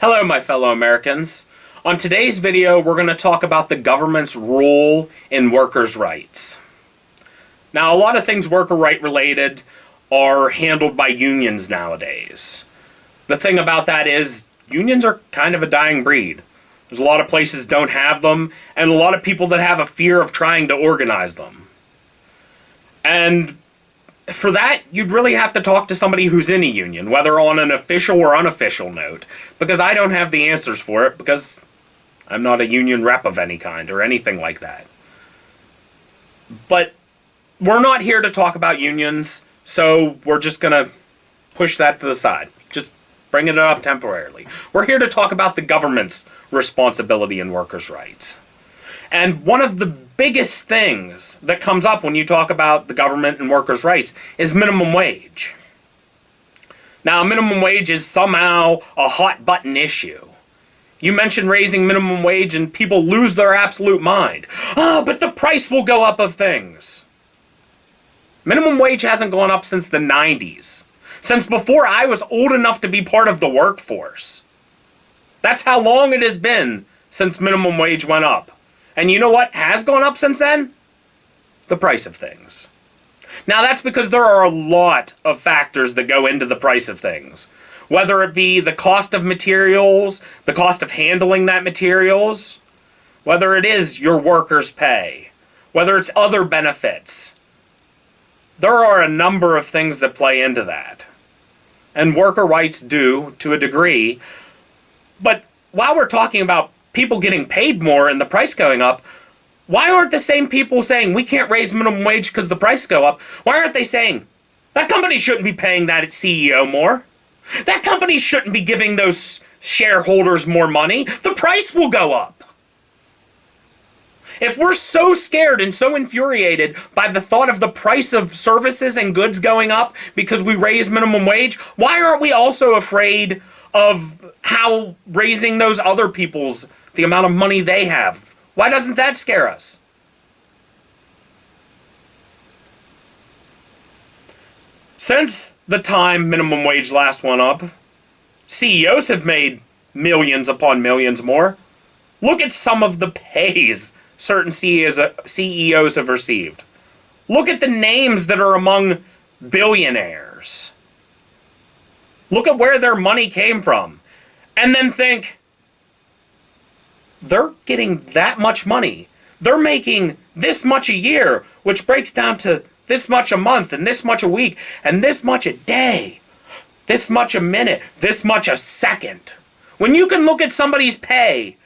Hello, my fellow Americans. On today's video, we're going to talk about the government's role in workers' rights. Now, a lot of things worker right related are handled by unions nowadays. The thing about that is, unions are kind of a dying breed. There's a lot of places don't have them, and a lot of people that have a fear of trying to organize them. And for that, you'd really have to talk to somebody who's in a union, whether on an official or unofficial note, because I don't have the answers for it, because I'm not a union rep of any kind or anything like that. But we're not here to talk about unions, so we're just going to push that to the side. Just bringing it up temporarily. We're here to talk about the government's responsibility in workers' rights. And one of the biggest things that comes up when you talk about the government and workers' rights is minimum wage. Now, minimum wage is somehow a hot button issue. You mention raising minimum wage and people lose their absolute mind. Oh, but the price will go up of things. Minimum wage hasn't gone up since the 90s. Since before I was old enough to be part of the workforce. That's how long it has been since minimum wage went up. And you know what has gone up since then? The price of things. Now that's because there are a lot of factors that go into the price of things. Whether it be the cost of materials, the cost of handling that materials, whether it is your workers' pay, whether it's other benefits. There are a number of things that play into that. And worker rights do, to a degree. But while we're talking about people getting paid more and the price going up, why aren't the same people saying we can't raise minimum wage because the price go up? Why aren't they saying that company shouldn't be paying that CEO more? That company shouldn't be giving those shareholders more money. The price will go up. If we're so scared and so infuriated by the thought of the price of services and goods going up because we raise minimum wage, why aren't we also afraid of how raising those other people's, the amount of money they have? Why doesn't that scare us? Since the time minimum wage last went up, CEOs have made millions upon millions more. Look at some of the pays certain CEOs have received. Look at the names that are among billionaires. Look at where their money came from. And then think, they're getting that much money. They're making this much a year, which breaks down to this much a month, and this much a week, and this much a day, this much a minute, this much a second. When you can look at somebody's pay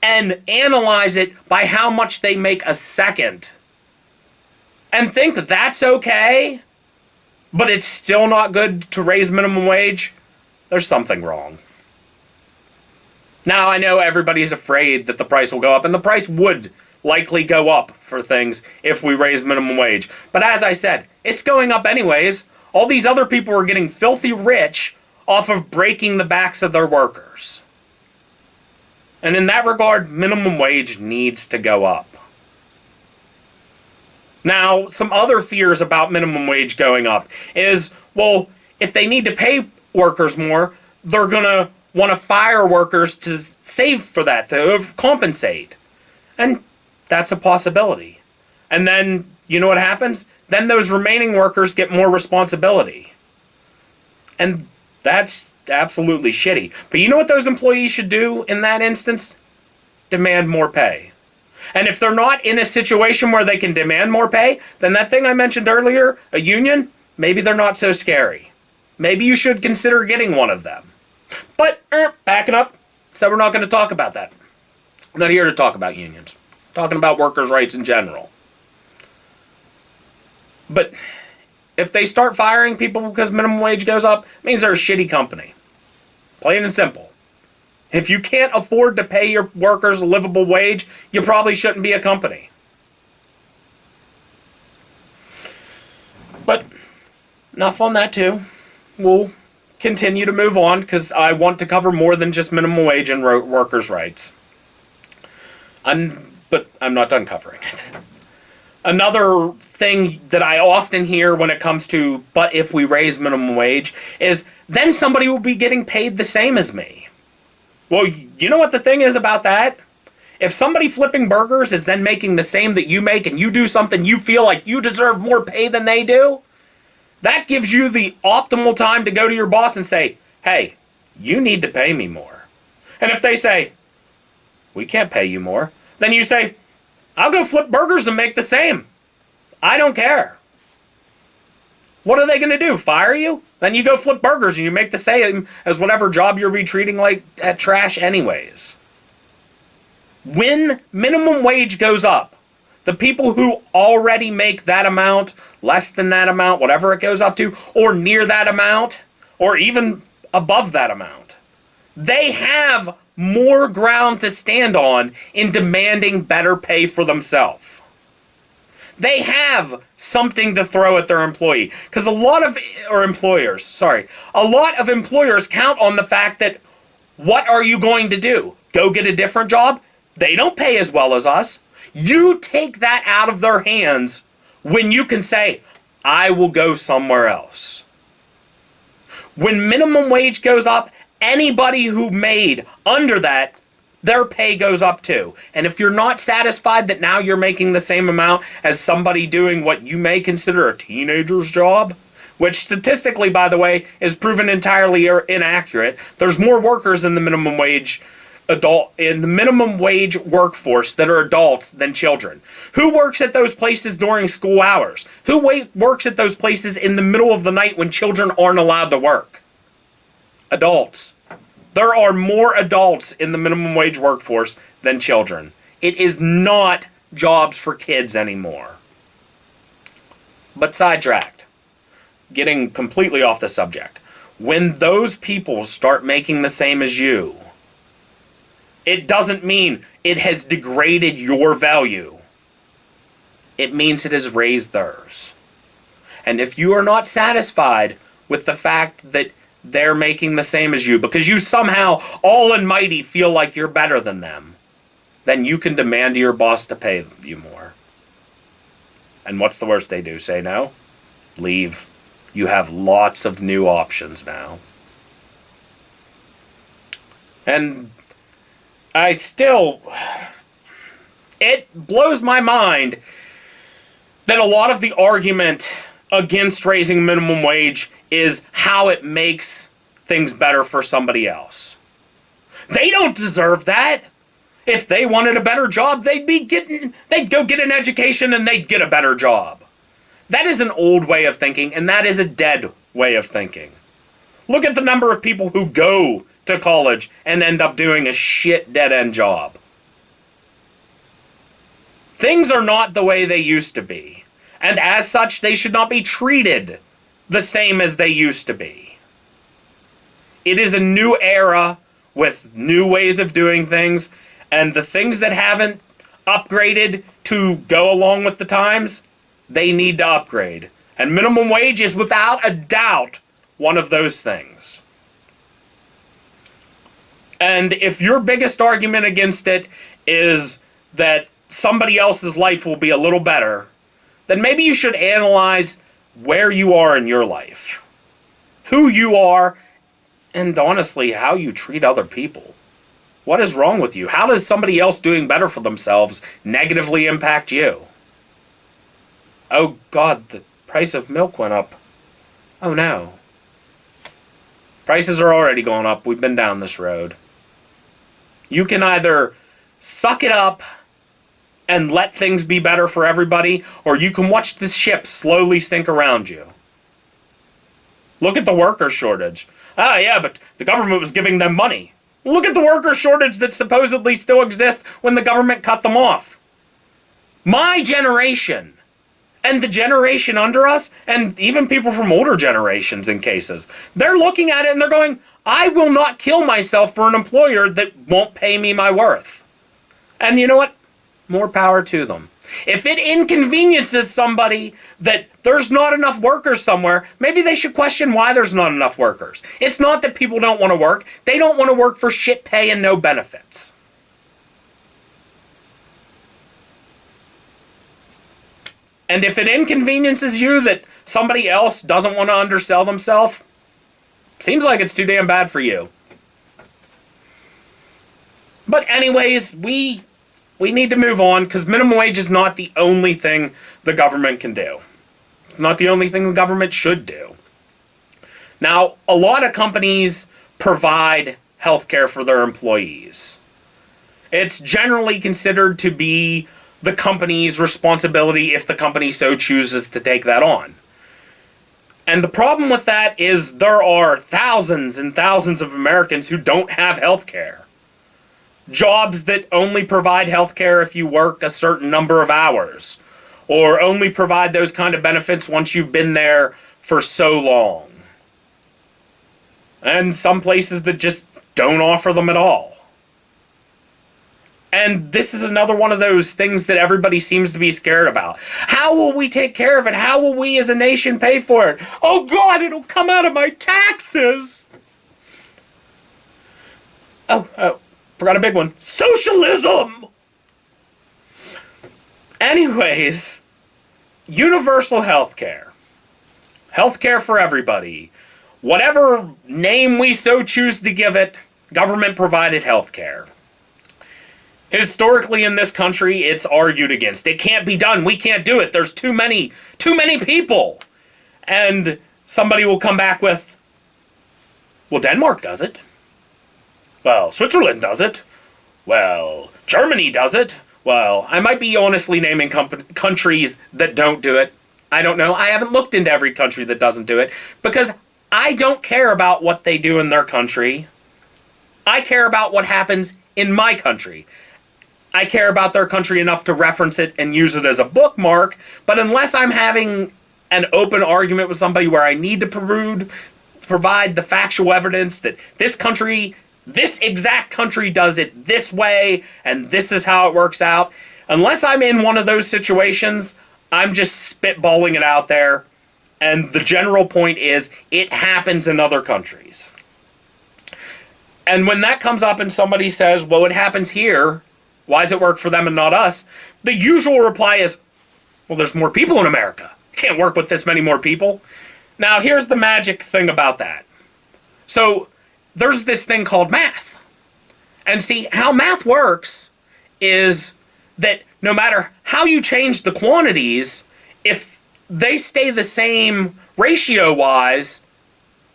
and analyze it by how much they make a second, and think that that's okay, but it's still not good to raise minimum wage, there's something wrong. Now, I know everybody's afraid that the price will go up, and the price would likely go up for things if we raise minimum wage. But as I said, it's going up anyways. All these other people are getting filthy rich off of breaking the backs of their workers. And in that regard, minimum wage needs to go up. Now, some other fears about minimum wage going up is, well, if they need to pay workers more, they're going to want to fire workers to save for that, to compensate. And that's a possibility. And then, you know what happens? Then those remaining workers get more responsibility. And that's absolutely shitty. But you know what those employees should do in that instance? Demand more pay. And if they're not in a situation where they can demand more pay, then that thing I mentioned earlier, a union, maybe they're not so scary. Maybe you should consider getting one of them. But, backing up, so we're not going to talk about that. I'm not here to talk about unions. I'm talking about workers' rights in general. But if they start firing people because minimum wage goes up, it means they're a shitty company. Plain and simple. If you can't afford to pay your workers a livable wage, you probably shouldn't be a company. But enough on that too. We'll continue to move on because I want to cover more than just minimum wage and workers' rights. But I'm not done covering it. Another thing that I often hear when it comes to, but if we raise minimum wage, is then somebody will be getting paid the same as me. Well, you know what the thing is about that? If somebody flipping burgers is then making the same that you make and you do something you feel like you deserve more pay than they do, that gives you the optimal time to go to your boss and say, hey, you need to pay me more. And if they say, we can't pay you more, then you say, I'll go flip burgers and make the same. I don't care. What are they going to do? Fire you? Then you go flip burgers and you make the same as whatever job you're retreating like at trash anyways. When minimum wage goes up, the people who already make that amount, less than that amount, whatever it goes up to, or near that amount, or even above that amount, they have more ground to stand on in demanding better pay for themselves. They have something to throw at their employee. Because a lot of employers count on the fact that, what are you going to do? Go get a different job? They don't pay as well as us. You take that out of their hands when you can say, I will go somewhere else. When minimum wage goes up, anybody who made under that, their pay goes up too. And if you're not satisfied that now you're making the same amount as somebody doing what you may consider a teenager's job, which statistically, by the way, is proven entirely inaccurate. There's more workers in the minimum wage workforce that are adults than children. Who works at those places during school hours? Who works at those places in the middle of the night when children aren't allowed to work? Adults. There are more adults in the minimum wage workforce than children. It is not jobs for kids anymore. But sidetracked. Getting completely off the subject. When those people start making the same as you, it doesn't mean it has degraded your value. It means it has raised theirs. And if you are not satisfied with the fact that they're making the same as you because you somehow all and mighty feel like you're better than them, then you can demand to your boss to pay you more. And what's the worst they do? Say no? Leave. You have lots of new options now. And it blows my mind that a lot of the argument against raising minimum wage is how it makes things better for somebody else. They don't deserve that. If they wanted a better job, they'd go get an education and they'd get a better job. That is an old way of thinking, and that is a dead way of thinking. Look at the number of people who go to college and end up doing a shit dead-end job. Things are not the way they used to be, and as such, they should not be treated the same as they used to be. It is a new era with new ways of doing things, and the things that haven't upgraded to go along with the times, they need to upgrade. And minimum wage is without a doubt one of those things. And if your biggest argument against it is that somebody else's life will be a little better, then maybe you should analyze where you are in your life, who you are, and honestly, how you treat other people. What is wrong with you? How does somebody else doing better for themselves negatively impact you? Oh God, the price of milk went up. Oh no. Prices are already going up. We've been down this road. You can either suck it up and let things be better for everybody, or you can watch this ship slowly sink around you. Look at the worker shortage. Ah, yeah, but the government was giving them money. Look at the worker shortage that supposedly still exists when the government cut them off. My generation, and the generation under us, and even people from older generations in cases, they're looking at it and they're going, I will not kill myself for an employer that won't pay me my worth. And you know what? More power to them. If it inconveniences somebody that there's not enough workers somewhere, maybe they should question why there's not enough workers. It's not that people don't want to work. They don't want to work for shit pay and no benefits. And if it inconveniences you that somebody else doesn't want to undersell themselves, seems like it's too damn bad for you. But anyways, we need to move on, because minimum wage is not the only thing the government can do. Not the only thing the government should do. Now, a lot of companies provide health care for their employees. It's generally considered to be the company's responsibility if the company so chooses to take that on. And the problem with that is there are thousands and thousands of Americans who don't have health care. Jobs that only provide health care if you work a certain number of hours, or only provide those kind of benefits once you've been there for so long. And some places that just don't offer them at all. And this is another one of those things that everybody seems to be scared about. How will we take care of it? How will we as a nation pay for it? Oh God, it'll come out of my taxes. Oh, forgot a big one. Socialism! Anyways, universal health care. Health care for everybody. Whatever name we so choose to give it, government-provided health care. Historically in this country, it's argued against. It can't be done. We can't do it. There's too many people. And somebody will come back with, well, Denmark does it. Well, Switzerland does it. Well, Germany does it. Well, I might be honestly naming countries that don't do it. I don't know. I haven't looked into every country that doesn't do it, because I don't care about what they do in their country. I care about what happens in my country. I care about their country enough to reference it and use it as a bookmark, but unless I'm having an open argument with somebody where I need to provide the factual evidence that this exact country does it this way, and this is how it works out, unless I'm in one of those situations, I'm just spitballing it out there, and the general point is, it happens in other countries. And when that comes up and somebody says, well, it happens here, why does it work for them and not us? The usual reply is, well, there's more people in America. You can't work with this many more people. Now, here's the magic thing about that. So, there's this thing called math. And see, how math works is that no matter how you change the quantities, if they stay the same ratio-wise,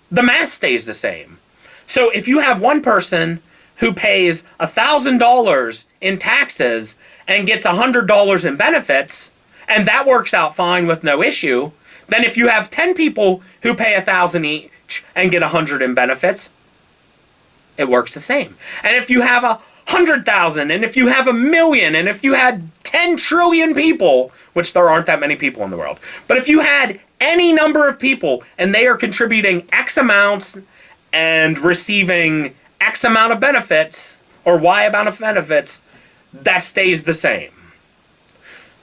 the math stays the same. So, if you have one person who pays $1,000 in taxes and gets $100 in benefits, and that works out fine with no issue, then if you have 10 people who pay $1,000 each and get $100 in benefits, it works the same. And if you have 100,000, and if you have 1,000,000, and if you had 10 trillion people, which there aren't that many people in the world, but if you had any number of people and they are contributing X amounts and receiving X amount of benefits, or Y amount of benefits, that stays the same.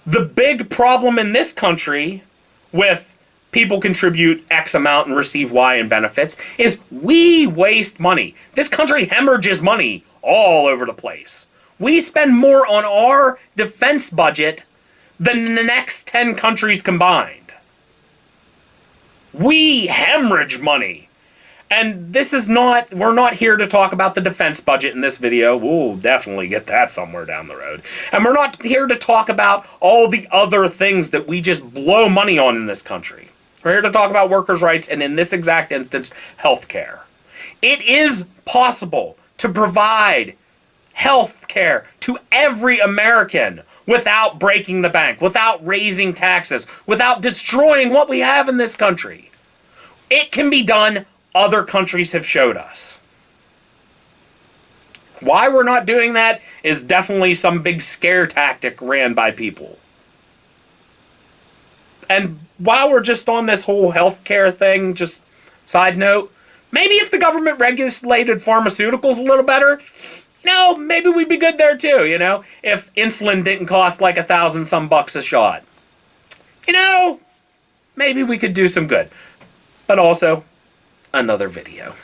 The big problem in this country with people contribute X amount and receive Y in benefits is we waste money. This country hemorrhages money all over the place. We spend more on our defense budget than the next 10 countries combined. We hemorrhage money. And this is not, we're not here to talk about the defense budget in this video. We'll definitely get that somewhere down the road. And we're not here to talk about all the other things that we just blow money on in this country. We're here to talk about workers' rights, and in this exact instance, health care. It is possible to provide health care to every American without breaking the bank, without raising taxes, without destroying what we have in this country. It can be done. Other countries have showed us. Why we're not doing that is definitely some big scare tactic ran by people. And while we're just on this whole healthcare thing, just side note, maybe if the government regulated pharmaceuticals a little better, maybe we'd be good there too, if insulin didn't cost like $1,000 some bucks a shot. Maybe we could do some good. But also, another video.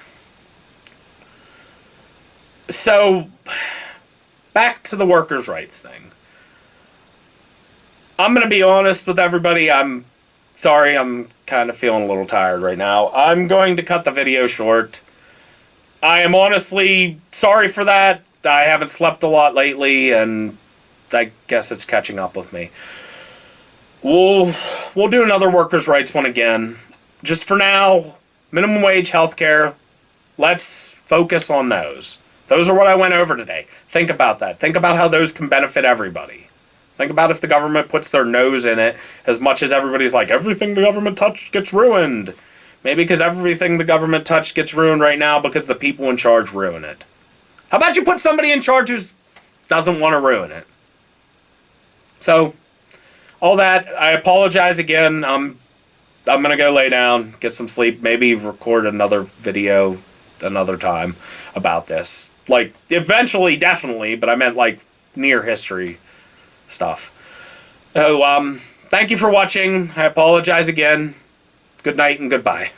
So, back to the workers' rights thing. I'm going to be honest with everybody. I'm sorry, I'm kind of feeling a little tired right now. I'm going to cut the video short. I am honestly sorry for that. I haven't slept a lot lately, and I guess it's catching up with me. We'll do another workers' rights one again. Just for now, minimum wage, healthcare, let's focus on those. Those are what I went over today. Think about that. Think about how those can benefit everybody. Think about if the government puts their nose in it as much as everybody's like, everything the government touched gets ruined. Maybe because everything the government touched gets ruined right now because the people in charge ruin it. How about you put somebody in charge who doesn't want to ruin it? So, all that, I apologize again. I'm going to go lay down, get some sleep, maybe record another video another time about this. Like, eventually, definitely, but I meant, like, near history stuff. So, thank you for watching. I apologize again. Good night and goodbye.